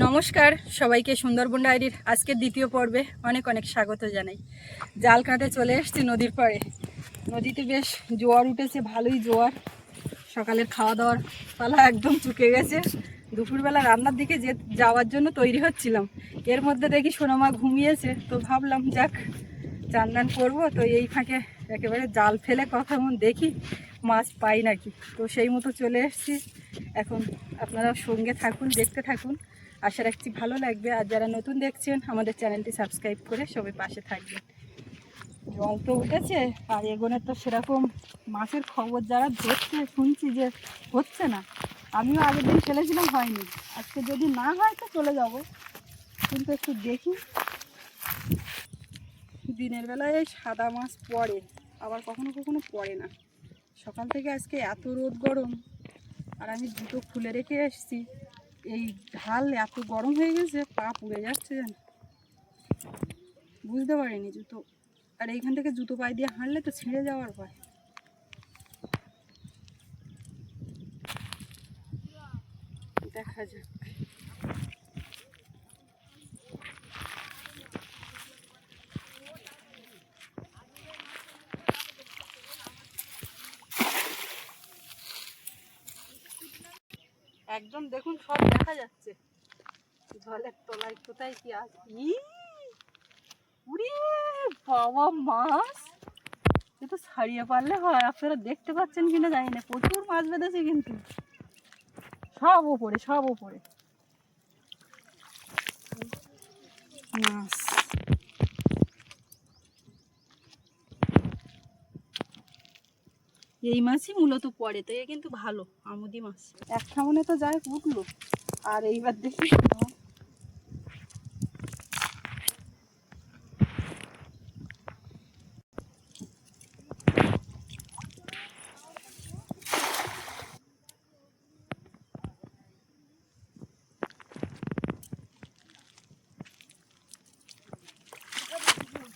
নমস্কার সবাইকে সুন্দরবন ডায়েরির আজকের দ্বিতীয় পর্বে অনেক অনেক স্বাগত জানাই। জাল কাঁটে চলে এসেছি নদীর পাড়ে। নদীতে বেশ জোয়ার উঠেছে, ভালোই জোয়ার। সকালের খাওয়া দাওয়ার পালা একদম চুকে গেছে। দুপুরবেলা রান্নার দিকে যাওয়ার জন্য তৈরি হচ্ছিলাম, এর মধ্যে দেখি সোনামা ঘুমিয়েছে। তো ভাবলাম যাক চান টান করবো, তো এই ফাঁকে একেবারে জাল ফেলে কখন দেখি মাছ পাই নাকি। তো সেই মতো চলে এসেছি। এখন আপনারা সঙ্গে থাকুন, দেখতে থাকুন, আশা রাখছি ভালো লাগবে। আর যারা নতুন দেখছেন আমাদের চ্যানেলটি সাবস্ক্রাইব করে সবাই পাশে থাকবেন। জল তো উঠেছে, আর এগোনের তো সেরকম মাছের খবর যারা ধরছে শুনছি যে হচ্ছে না। আমিও আগের দিন ফেলেছিলাম, হয়নি। আজকে যদি না হয় তো চলে যাব, কিন্তু একটু দেখি। দিনের বেলায় সাদা মাছ পড়ে, আবার কখনো কখনো পড়ে না। সকাল থেকে আজকে এত রোদ গরম, আর আমি জুতো খুলে রেখে এসেছি। এই ঢাল এত গরম হয়ে গেছে, পা পুড়ে যাচ্ছে যেন, বুঝতে পারিনি জুতো। আর এইখান থেকে জুতো পায়ে দিয়ে হাঁটলে তো ছিঁড়ে যাওয়ার ভয়। দেখা যাক। একদম দেখুন সব দেখা যাচ্ছে, জলের তলায় কোথায় কি আছে। উড়ে বাবা, মাছ এ তো ছাড়িয়ে পারলে হয়। আপনারা দেখতে পাচ্ছেন কিনা জানি না, প্রচুর মাছ বেঁধেছে কিন্তু। সব ওপরে, সব ওপরে মাছ। এই মাছই মূলত পড়ে, তো এ কিন্তু ভালো আমুদি মাছ। এক সামনে তো যায় উঠলো, আর এইবার দেখি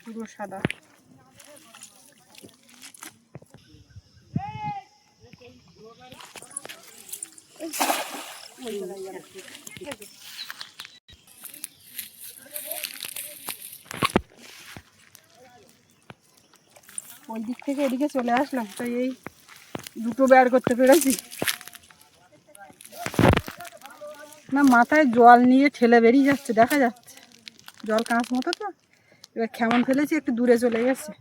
পুরো সাদা। ওই দিক থেকে এদিকে চলে আসলাম, তাই এই দুটো বের করতে পেরেছি। না, মাথায় জল নিয়ে ঠেলে বেরিয়ে যাচ্ছে, দেখা যাচ্ছে জল কাঁচ মতো। তো এবার কেমন ফেলেছি, একটু দূরে চলে গেছে।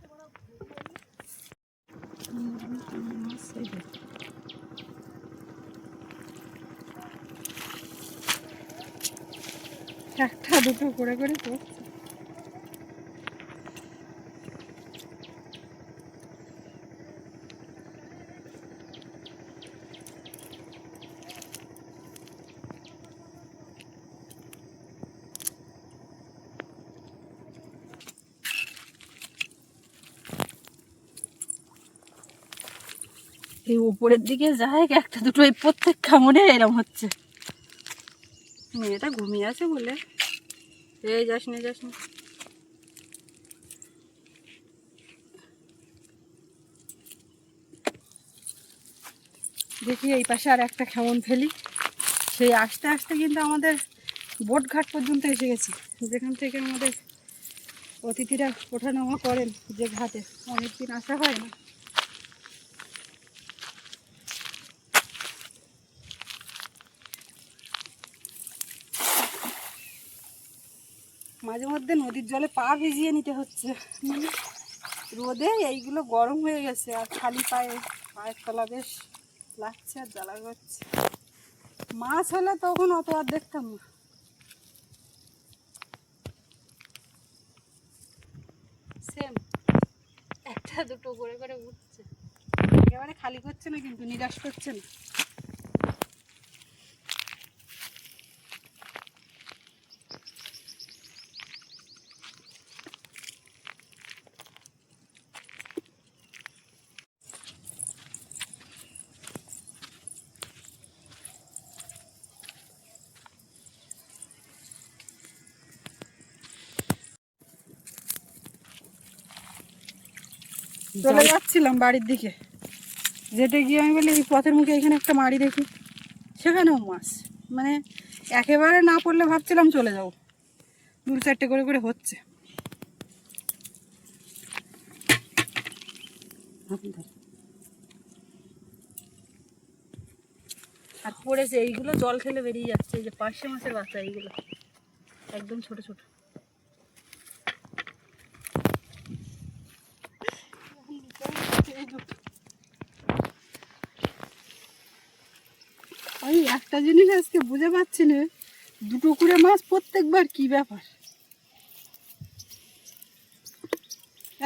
একটা দুটো করে করে পড়ছে। এই উপরের দিকে যায় একটা দুটো, এই প্রত্যেক কামড়ে এরম হচ্ছে। মেয়েটা ঘুমিয়ে আছে বলে এই যাস না, যাস না। দেখি এই পাশে আর একটা কেমন ফেলি। সেই আস্তে আস্তে কিন্তু আমাদের বোট ঘাট পর্যন্ত এসে গেছি, যেখান থেকে আমাদের অতিথিরা ওঠানামা করেন। যে ঘাটে অনেকদিন আসা হয় না। মাঝে মধ্যে নদীর জলে পা ভিজিয়ে নিতে হচ্ছে, মানে রোদে এইগুলো গরম হয়ে গেছে। আর খালি পায়ের তলা বেশ লাগছে আর জ্বালা করছে। মাছ হলে তখন অত আর দেখতাম না। সেম একটা দুটো করে করে উঠছে, একেবারে খালি করছে না, কিন্তু নিরাশ করছে না। চলে যাচ্ছিলাম বাড়ির দিকে, যেতে গিয়ে আমি বলি এই পথের মুখে এখানে একটা মাড়ি দেখি, সেখানেও মাছ। মানে একেবারে না পড়লে ভাবছিলাম চলে যাবো, 2-4টে করে করে হচ্ছে। আর পড়েছে এইগুলো জল খেলে বেরিয়ে যাচ্ছে, এই যে পার্শে মাছের বাচ্চা, এইগুলো একদম ছোট ছোট। আমি একটা জিনিস আজকে বুঝে পাচ্ছি না, 2টো করে মাছ প্রত্যেকবার কি ব্যাপার,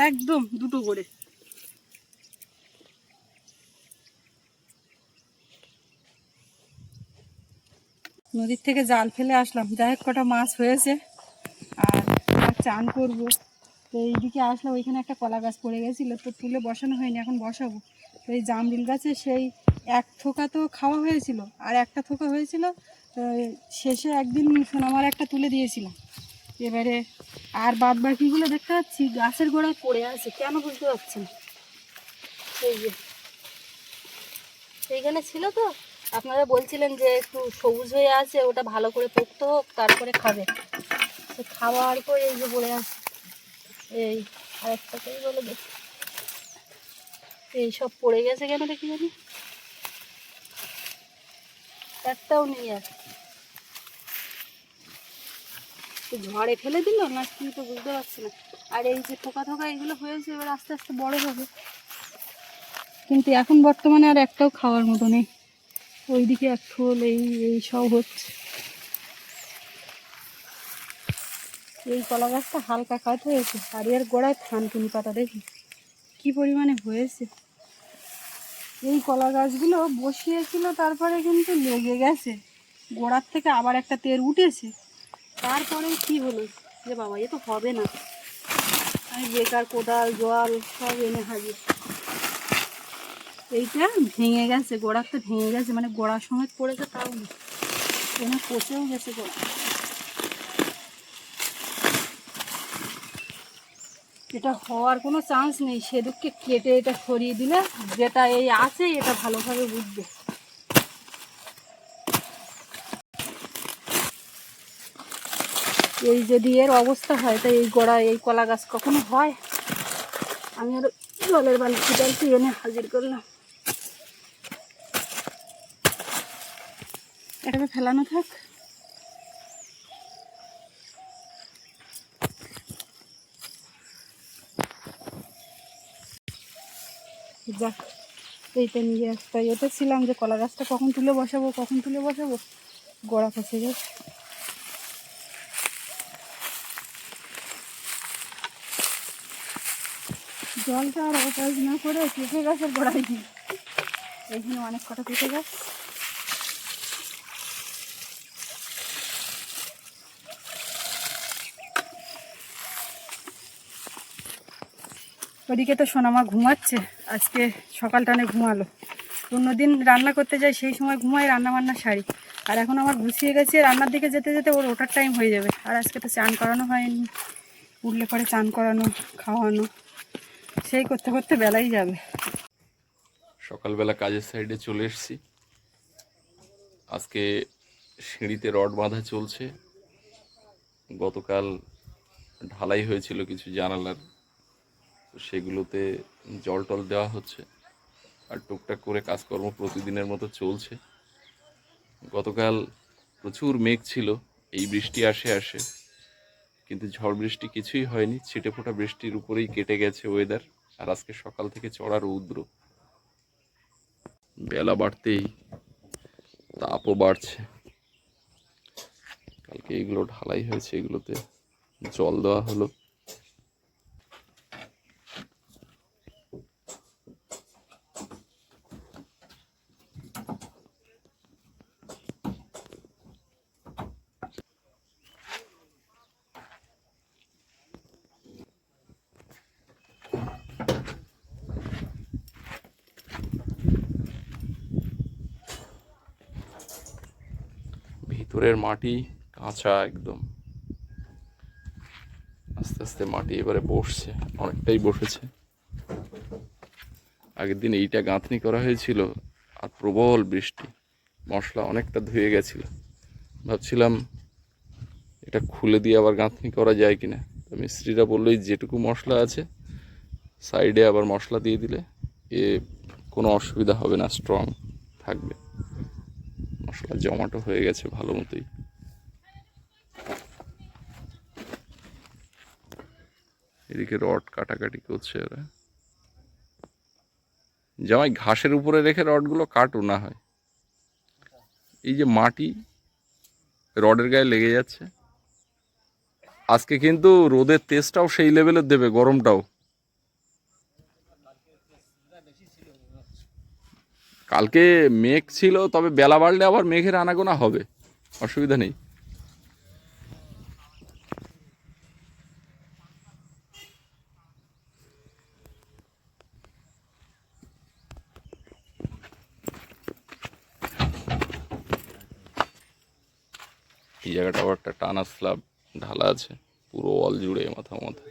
একদম 2টো করে। নদীর থেকে জাল ফেলে আসলাম, যাই হোক কটা মাছ হয়েছে। আর চান করবো, তো এইদিকে আসলাম, ওইখানে একটা কলা গাছ পড়ে গেছিলো, তো তুলে বসানো হয়নি, এখন বসাবো। তো এই জামরুল গাছে সেই এক থোকা তো খাওয়া হয়েছিল, আর একটা থোকা হয়েছিল, শেষে একদিন সোনামার একটা তুলে দিয়েছিলাম। এবারে আর বাদ বাকিগুলো দেখতে পাচ্ছি গাছের গোড়ায় পড়ে আছে, কেন বুঝতে পারছি না। এই যে এইখানে ছিল, তো আপনারা বলছিলেন যে একটু সবুজ হয়ে আছে, ওটা ভালো করে পোক্ত হোক তারপরে খাবে। তো খাওয়ার পরে এই যে পড়ে আছে, এই আরেকটাকেই বলে দেখি, এই সব পড়ে গেছে কেন দেখি জানি, একটাও নেই। আর ঝড়ে ফেলে দিল না কি তো বুঝতে পারছি না। আর এই যে থোকা থোকা এগুলো হয়েছে, এবার আস্তে আস্তে বড় হবে, কিন্তু এখন বর্তমানে আর একটাও খাওয়ার মতো নেই। ওইদিকে এক ফুল, এই এই সব হচ্ছে। এই কলা গাছটা হালকা কাঠ হয়েছে, আর এর গোড়ায় থানকুনি পাতা দেখি কি পরিমাণে হয়েছে। এই কলা গাছগুলো বসিয়েছিল, তারপরে কিন্তু লেগে গেছে, গোড়ার থেকে আবার একটা তের উঠেছে, তারপরে কি হলো যে বাবা এ তো হবে না। আমি বেকার কোদাল জল সব এনে হাজির। এইটা ভেঙে গেছে, গোড়ার তো ভেঙে গেছে, মানে গোড়ার সমেত পড়েছে, তাও এনে পচেও গেছে গোড়া। এটা হওয়ার কোনো চান্স নেই, সেদিককে কেটে এটা সরিয়ে দিলে যেটা এই আছে এটা ভালোভাবে বুঝবে। এই যদি এর অবস্থা হয়, তাই এই গোড়া এই কলা গাছ কখনো হয়? আমি আর জলের বালতি টালতি এনে হাজির করলাম। এটাকে ফেলানো থাক। যাক, এইটা নিয়ে একটা এতে ছিলাম যে কলা গাছটা কখন তুলে বসাবো, গোড়া ফেসে গেছে। জলটা আর অকাজ না করে পেঁপে গাছের গোড়ায় দিই। এইখানে অনেক কটা পেঁপে গাছ, ওদিকে তো সোনামা ঘুমাচ্ছে, আজকে সকাল টানে ঘুমালো। অন্যদিন রান্না করতে যাই সেই সময় ঘুমাই, রান্না বান্না সারি। আর এখন আমার গুছিয়ে গেছে, রান্নার দিকে যেতে যেতে ওর ওঠার টাইম হয়ে যাবে। আর আজকে তো চান করানো হয়নি, উঠলে পরে চান করানো খাওয়ানো সেই করতে করতে বেলাই যাবে। সকালবেলা কাজের সাইডে চলে এসেছি। আজকে সিঁড়িতে রড বাঁধা চলছে। গতকাল ঢালাই হয়েছিল কিছু জানালার, তো সেগুলোতে জল টল দেওয়া হচ্ছে, আর টুকটাক করে কাজকর্ম প্রতিদিনের মতো চলছে। গতকাল প্রচুর মেঘ ছিল, এই বৃষ্টি আসে আসে, কিন্তু ঝড় বৃষ্টি কিছুই হয়নি, ছিটে ফোঁটা বৃষ্টির উপরেই কেটে গেছে ওয়েদার। আর আজকে সকাল থেকে চড়া রৌদ্র, বেলা বাড়তেই তাপও বাড়ছে। কালকে এগুলো ঢালাই হয়েছে, এগুলোতে জল দেওয়া হলো। ভিতরের মাটি কাঁচা একদম, আস্তে আস্তে মাটি এবারে বসছে, অনেকটাই বসেছে। আগের দিন এইটা গাঁথনি করা হয়েছিল, আর প্রবল বৃষ্টি, মশলা অনেকটা ধুয়ে গেছিল, ভাবছিলাম এটা খুলে দিয়ে আবার গাঁথনি করা যায় কিনা। তো মিস্ত্রিরা বললো যেটুকু মশলা আছে সাইডে আবার মশলা দিয়ে দিলে এ কোনো অসুবিধা হবে না, স্ট্রং থাকবে। মশলা জমাটো হয়ে গেছে ভালো মতোই। এদিকে রড কাটাকাটি করছে ওরা। জামাই ঘাসের উপরে রেখে রডগুলো কাটো না হয়, এই যে মাটি রডের গায়ে লেগে যাচ্ছে। আজকে কিন্তু রোদের তেজটাও সেই লেভেলের দেবে, গরমটাও। কালকে মেঘ ছিল, তবে বেলা বাড়লে আবার মেঘের আনাগোনা হবে, অসুবিধা নেই। এই জায়গাটা আবার একটা টানা স্ল্যাব ঢালা আছে পুরো ওয়াল জুড়ে মাথা মাথা।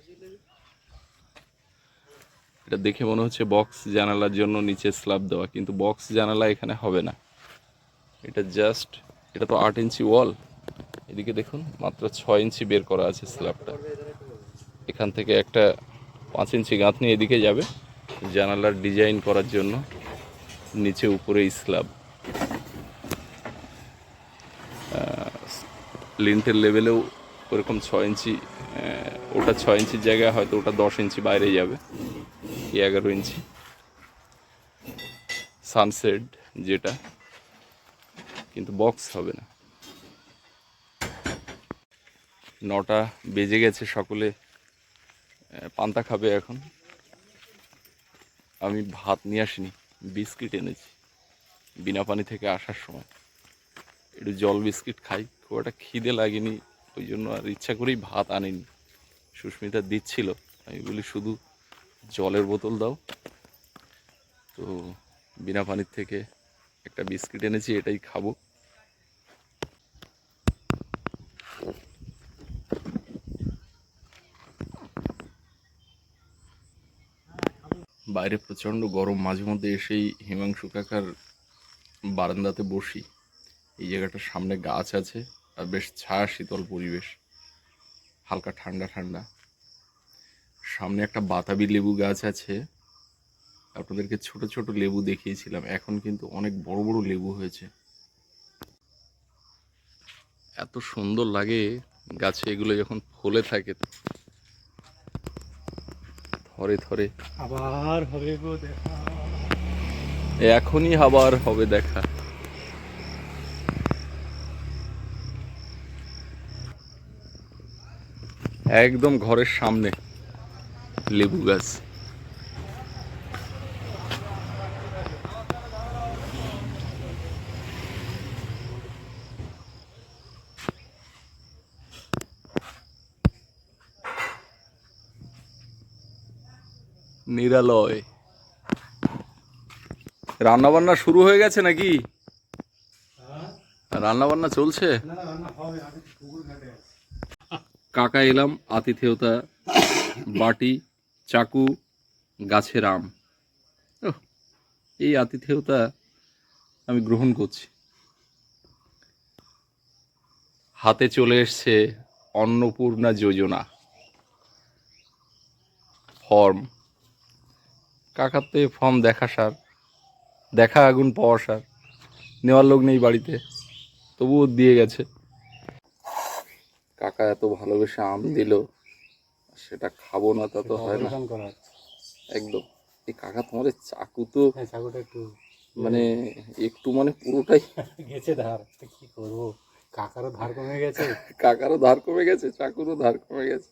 এটা দেখে মনে হচ্ছে বক্স জানালার জন্য নিচে স্ল্যাব দেওয়া, কিন্তু বক্স জানালা এখানে হবে না। এটা তো 8 ইঞ্চি ওয়াল। এদিকে দেখুন মাত্র 6 ইঞ্চি বের করা আছে স্ল্যাবটা। এখান থেকে একটা 5 ইঞ্চি গাঁথনি এদিকে যাবে জানালার ডিজাইন করার জন্য, নিচে উপরেই স্ল্যাব। লিন্টের লেভেলেও ওরকম 6 ইঞ্চি, ওটা 6 ইঞ্চির জায়গায় হয়তো ওটা 10 ইঞ্চি বাইরে যাবে, 11 ইঞ্চি। সানসেট যেটা, কিন্তু বক্স হবে না। 9টা বেজে গেছে, সকলে পান্তা খাবে এখন। আমি ভাত নিয়ে আসিনি, বিস্কিট এনেছি বিনা পানি থেকে আসার সময়। একটু জল বিস্কিট খাই, খুব একটা খিদে লাগেনি, ওই জন্য আর ইচ্ছা করেই ভাত আনিনি। সুস্মিতা দিচ্ছিল, আমি বলি শুধু জলের বোতল দাও, তো বিনা পানির থেকে একটা বিস্কিট এনেছি, এটাই খাবো। বাইরে প্রচণ্ড গরম, মাঝে মধ্যে এসেই হিমাংশু কাকার বারান্দাতে বসি। এই জায়গাটার সামনে গাছ আছে আর বেশ ছায়া শীতল পরিবেশ, হালকা ঠান্ডা ঠান্ডা। সামনে একটা বাতাবি লেবু গাছ আছে, আপনাদেরকে ছোট ছোট লেবু দেখিয়েছিলাম, এখন কিন্তু অনেক বড় বড় লেবু হয়েছে। এত সুন্দর লাগে গাছে এগুলো যখন ফলে থাকে, থরে থরে। আবার হবে গো দেখা, এখনই আবার হবে দেখা। একদম ঘরের সামনে লেবু গাছ। নিরালয়। রান্না বান্না শুরু হয়ে গেছে নাকি? রান্না বান্না চলছে। কাকা এলাম, আতিথেয়তা, বাটি, চাকু, গাছের আম। ওহ, এই আতিথেয়তা আমি গ্রহণ করছি। হাতে চলে এসছে অন্নপূর্ণা যোজনা ফর্ম। কাকার তো ফর্ম দেখা আগুন পাওয়া সার, নেওয়ার লোক নেই বাড়িতে, তবুও দিয়ে গেছে। কাকা এত ভালোবেসে আম দিল, সেটা খাবো না তা তো হয় না। একদম। এই কাকা তোমাদের চাকু তো চাকুটা একটু মানে একটু মানে পুরোটাই গেছে ধার, কি করবো, কাকারও ধার কমে গেছে, কাকারও ধার কমে গেছে, চাকুরও ধার কমে গেছে।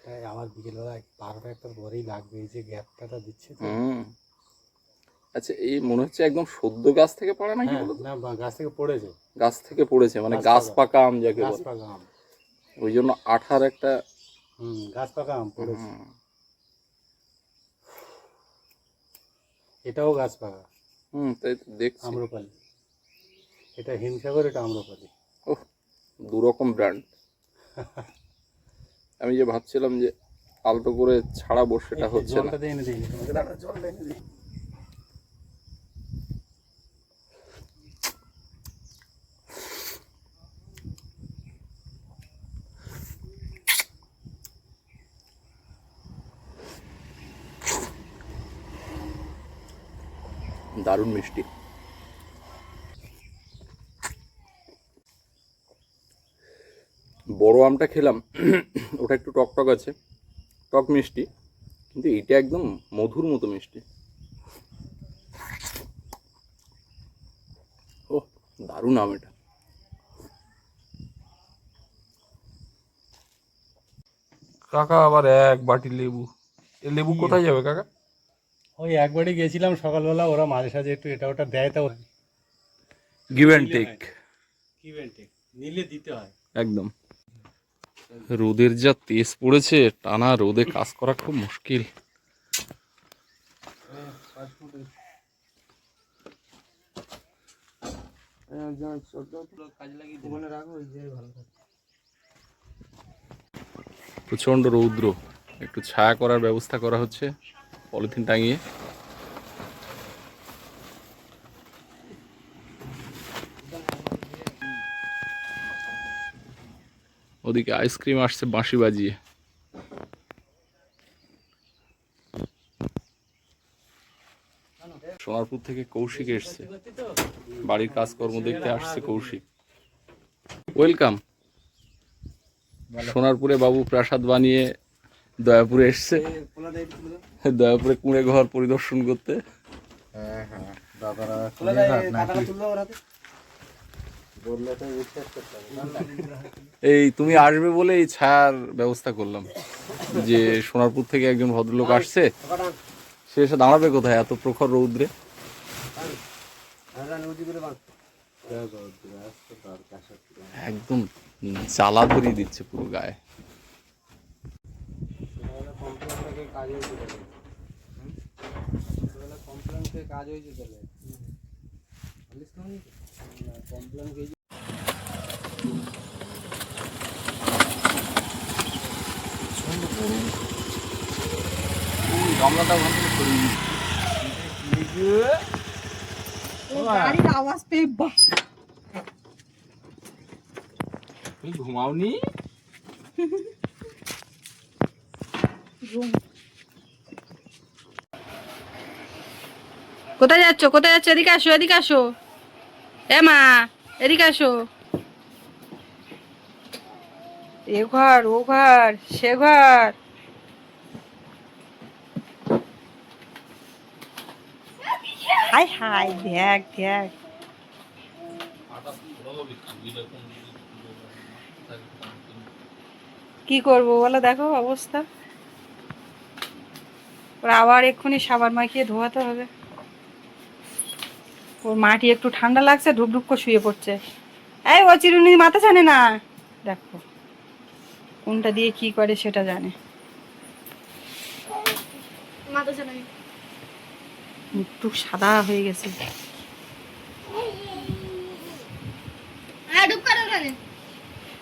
তাই আমার বিকেলবেলা 12টা একটার পরেই লাগবে, এই যে গ্যাপটা দিচ্ছে তো। আচ্ছা, এই মনে হচ্ছে একদম সদ্য গাছ থেকে পড়া নাকি? হ্যাঁ, না গাছ থেকে পড়েছে, গাছ থেকে পড়েছে, মানে গাছ পাকা আম যাকে গাছ বলে, পাকা আম, ওই জন্য আঠার একটা। গাছ পাকা আম পড়েছে। এটাও গাছ পাকা, তাই তো দেখছি। আম্রপালি, এটা হিমসাগর, এটা আম্রপালি। ওহ, দুরকম ব্র্যান্ড। আমি যে ভাবছিলাম যে আলতো করে ছাড়াবো, সেটা হচ্ছে না। জলটা দিয়ে এনে দিই, তোমাকে দাঁড়া, জলটা এনে দিই। দারুণ মিষ্টি। বড় আমটা খেলাম, ওটা একটু টক টক আছে, টক মিষ্টি, কিন্তু এটা একদম মধুর মতো মিষ্টি। ও দারুণ আম এটা। কাকা আবার এক বাটি লেবু, এই লেবু কোথায় যাবে কাকা? ওই একবারই গেছিলাম সকালবেলা, ওরা মাঝে সাঝে একটু এটা ওটা দেয়, তো গিভ অ্যান্ড টেক। নিলে দিতে হয় একদম। রোদের যা তেজ পড়েছে, টানা রোদে কাজ করা খুব মুশকিল। প্রচণ্ড রৌদ্র, একটু ছায়া করার ব্যবস্থা করা হচ্ছে পলিথিন টাঙিয়ে। ওদিকে আইসক্রিম আসছে বাঁশি বাজিয়ে। সোনারপুর থেকে কৌশিক এসছে, বাড়ির কাজকর্ম দেখতে আসছে কৌশিক। ওয়েলকাম। সোনারপুরে বাবু প্রাসাদ বানিয়ে দয়াপুরে এসছে, দয়াপুরে কুঁড়ে ঘর পরিদর্শন করতে। এই তুমি আসবে বলে এই ছায়ার ব্যবস্থা করলাম, যে সোনারপুর থেকে একজন ভদ্রলোক আসছে, সে এসে দাঁড়াবে কোথায় এত প্রখর রৌদ্রে। একদম জ্বালা ধরিয়ে দিচ্ছে পুরো গায়ে। গাড়ির আওয়াজ পেয়ে বাহ, তুমি ঘুমাওনি? কোথায় যাচ্ছ, কোথায় যাচ্ছ? এদিকে আসো, এদিকে আসো। এ মা, এদিকে আসো। এ ঘর, ও ঘর, সে ঘর। হাই হাই, দেখ দেখ। কি করবো বলো, দেখো অবস্থা। ওর আবার এক্ষুনি সাবান মাখিয়ে ধোয়াতে হবে। ওর মাটি একটু ঠান্ডা লাগছে, ঢুকঢুক করে শুয়ে পড়ছে। এই ও চিরুনি মাথা জানে না, দেখো কোনটা দিয়ে কি করে সেটা জানে। একটু সাদা হয়ে গেছে।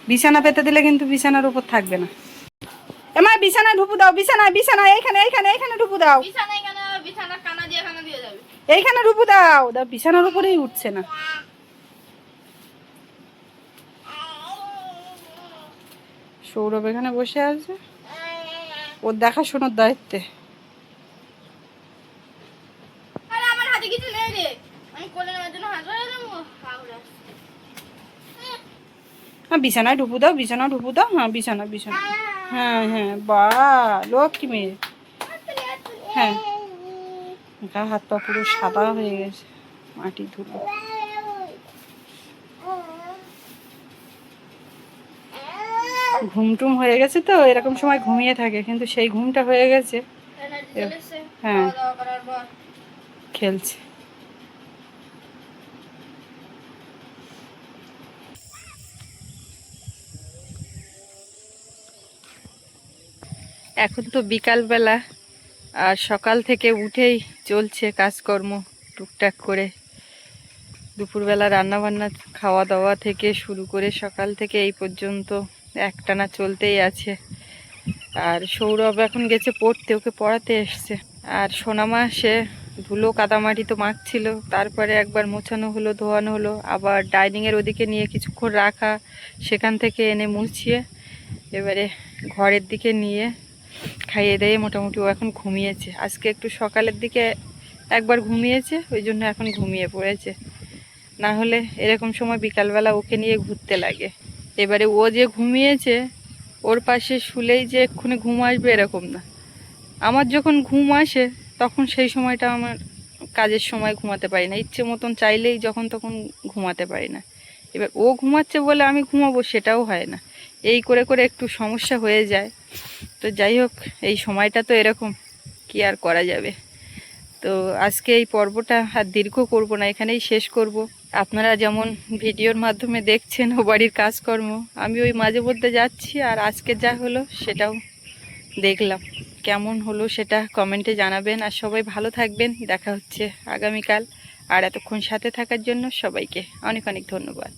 বিছানা পেতে দিলে কিন্তু বিছানার উপর থাকবে না। এমা বিছানা ঢুপু দাও, বিছানা বিছানা এইখানে এইখানে এইখানে ঢুপু দাও। এইখানে ঢুপু দাও, দাও বিছানার উপরেই উঠছে না। সৌরভ এখানে বসে আছে ওর দেখাশোনার দায়িত্বে। হ্যাঁ বিছানায় ঢুপু দাও, বিছানা ঢুপু দাও। হ্যাঁ বিছানা বিছানা, হ্যাঁ হ্যাঁ, বা লক্ষ্মী মেয়ে। হ্যাঁ গা হাত পা পুরো সাদা হয়ে গেছে মাটি ধুলো। ঘুমটুম হয়ে গেছে তো, এরকম সময় ঘুমিয়ে থাকে, কিন্তু সেই ঘুমটা হয়ে গেছে। হ্যাঁ খেলছে। এখন তো বিকালবেলা, আর সকাল থেকে উঠেই চলছে কাজকর্ম টুকটাক করে। দুপুরবেলা রান্নাবান্না খাওয়া দাওয়া থেকে শুরু করে সকাল থেকে এই পর্যন্ত একটানা চলতেই আছে। আর সৌরভ এখন গেছে পড়তে, ওকে পড়াতে এসছে। আর সোনামা সে ধুলো কাদামাটি তো মাখছিল, তারপরে একবার মোছানো হলো, ধোয়ানো হলো, আবার ডাইনিংয়ের ওদিকে নিয়ে কিছুক্ষণ রাখা, সেখান থেকে এনে মুছিয়ে এবারে ঘরের দিকে নিয়ে খাইয়ে দিয়ে মোটামুটি ও এখন ঘুমিয়েছে। আজকে একটু সকালের দিকে একবার ঘুমিয়েছে, ওই জন্য এখন ঘুমিয়ে পড়েছে। না হলে এরকম সময় বিকালবেলা ওকে নিয়ে ঘুরতে লাগে। এবারে ও যে ঘুমিয়েছে, ওর পাশে শুলেই যে এক্ষুনি ঘুম আসবে এরকম না। আমার যখন ঘুম আসে তখন সেই সময়টা আমার কাজের সময় ঘুমাতে পারি না, ইচ্ছে মতন চাইলেই যখন তখন ঘুমাতে পারি না। এবার ও ঘুমাচ্ছে বলে আমি ঘুমাবো সেটাও হয় না, এই করে করে একটু সমস্যা হয়ে যায়। তো যাই হোক, এই সময়টা তো এরকম, কি আর করা যাবে। তো আজকে এই পর্বটা আর দীর্ঘ করব না, এখানেই শেষ করব। আপনারা যেমন ভিডিওর মাধ্যমে দেখছেন ও বাড়ির কাজকর্ম, আমি ওই মাঝে মধ্যে যাচ্ছি আর আজকে যা হলো সেটাও দেখলাম। কেমন হলো সেটা কমেন্টে জানাবেন। আর সবাই ভালো থাকবেন, দেখা হচ্ছে আগামীকাল। আর এতক্ষণ সাথে থাকার জন্য সবাইকে অনেক অনেক ধন্যবাদ।